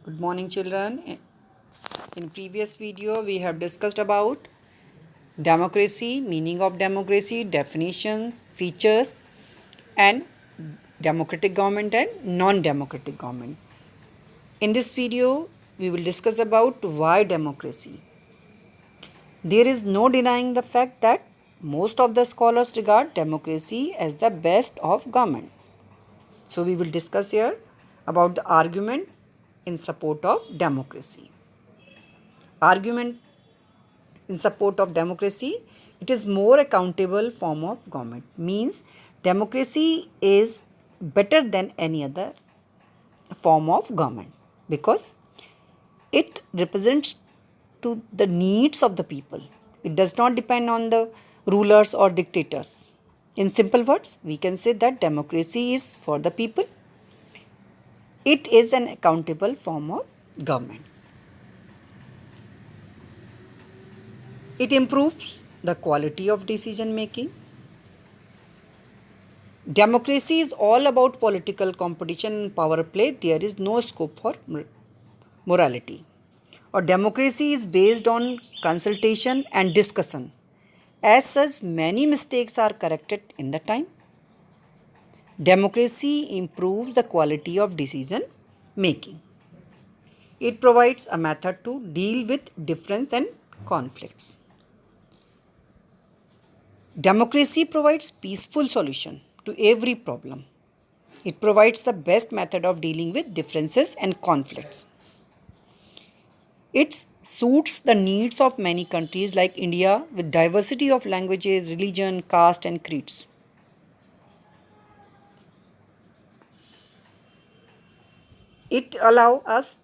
Good morning, children. In previous video, we have discussed about democracy, meaning of democracy, definitions, features, and democratic government and non-democratic government. In this video, we will discuss about why democracy. There is no denying the fact that most of the scholars regard democracy as the best of government. So we will discuss here about the argument in support of democracy. Argument in support of democracy, it is more accountable form of government. Means democracy is better than any other form of government because it represents to the needs of the people. It does not depend on the rulers or dictators. In simple words, we can say that democracy is for the people. It is an accountable form of government. It improves the quality of decision making. Democracy is all about political competition and power play. There is no scope for morality. Or democracy is based on consultation and discussion. As such, many mistakes are corrected in the time. Democracy improves the quality of decision making. It provides a method to deal with difference and conflicts. Democracy provides peaceful solution to every problem. It provides the best method of dealing with differences and conflicts. It suits the needs of many countries like India with diversity of languages, religion, caste and creeds. It allows us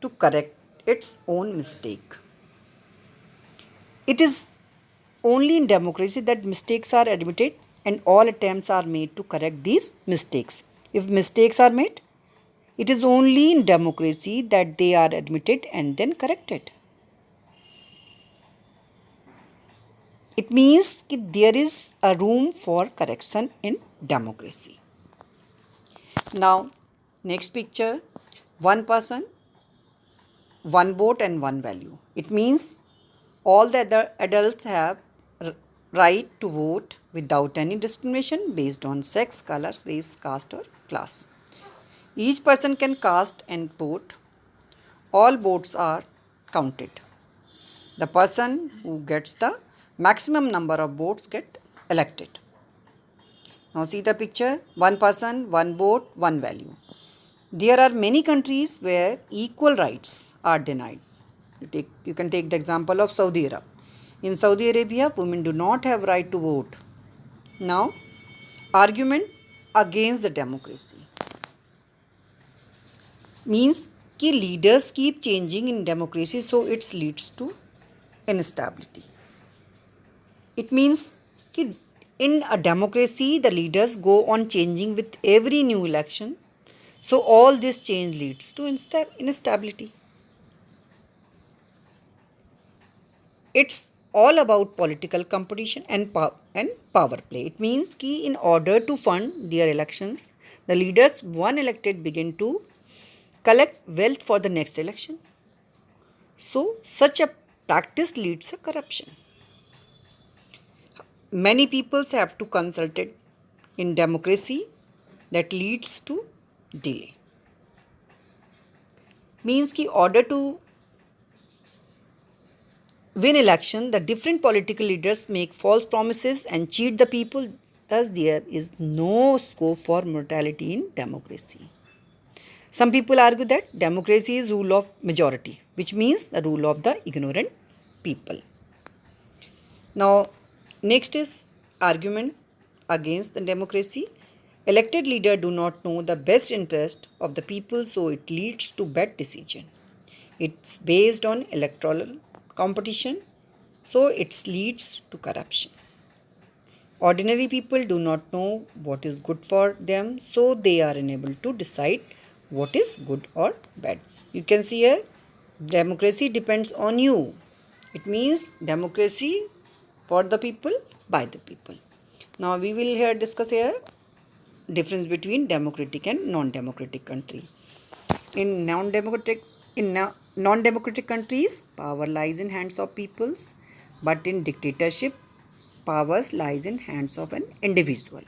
to correct its own mistake. It is only in democracy that mistakes are admitted and all attempts are made to correct these mistakes. If mistakes are made, it is only in democracy that they are admitted and then corrected. It means that there is a room for correction in democracy. Now, next picture, one person, one vote and one value. It means all the other adults have right to vote without any discrimination based on sex, color, race, caste or class. Each person can cast and vote. All votes are counted. The person who gets the maximum number of votes get elected. Now see the picture, one person, one vote, one value. There are many countries where equal rights are denied. You can take the example of Saudi Arabia. In Saudi Arabia, women do not have right to vote. Now, argument against the democracy means कि leaders keep changing in democracy, so it leads to instability. It means कि in a democracy, the leaders go on changing with every new election, so all this change leads to instability. It's all about political competition and power play. It means कि in order to fund their elections, the leaders one elected begin to collect wealth for the next election. So such a practice leads to corruption. Many peoples have to consult it in democracy that leads to delay. Means कि order to win election, the different political leaders make false promises and cheat the people. Thus, there is no scope for morality in democracy. Some people argue that democracy is rule of majority, which means the rule of the ignorant people. Now, next is argument against the democracy. Elected leaders do not know the best interest of the people, so it leads to bad decision. It's based on electoral competition, so it leads to corruption. Ordinary people do not know what is good for them, so they are unable to decide what is good or bad. You can see here, democracy depends on you. It means democracy for the people, by the people. Now we will here discuss here difference between democratic and non-democratic country. In non-democratic countries, power lies in hands of peoples, but in dictatorship, powers lies in hands of an individual.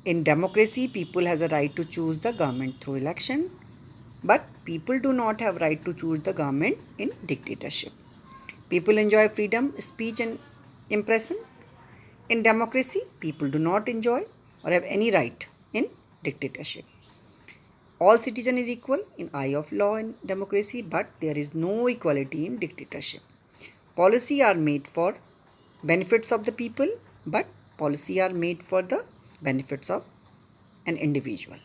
In democracy, people has a right to choose the government through election, but people do not have right to choose the government in dictatorship. People enjoy freedom, speech and impression. In democracy, people do not enjoy or have any right in dictatorship. All citizen is equal in eye of law in democracy, but there is no equality in dictatorship. Policy are made for benefits of the people, but policy are made for the benefits of an individual.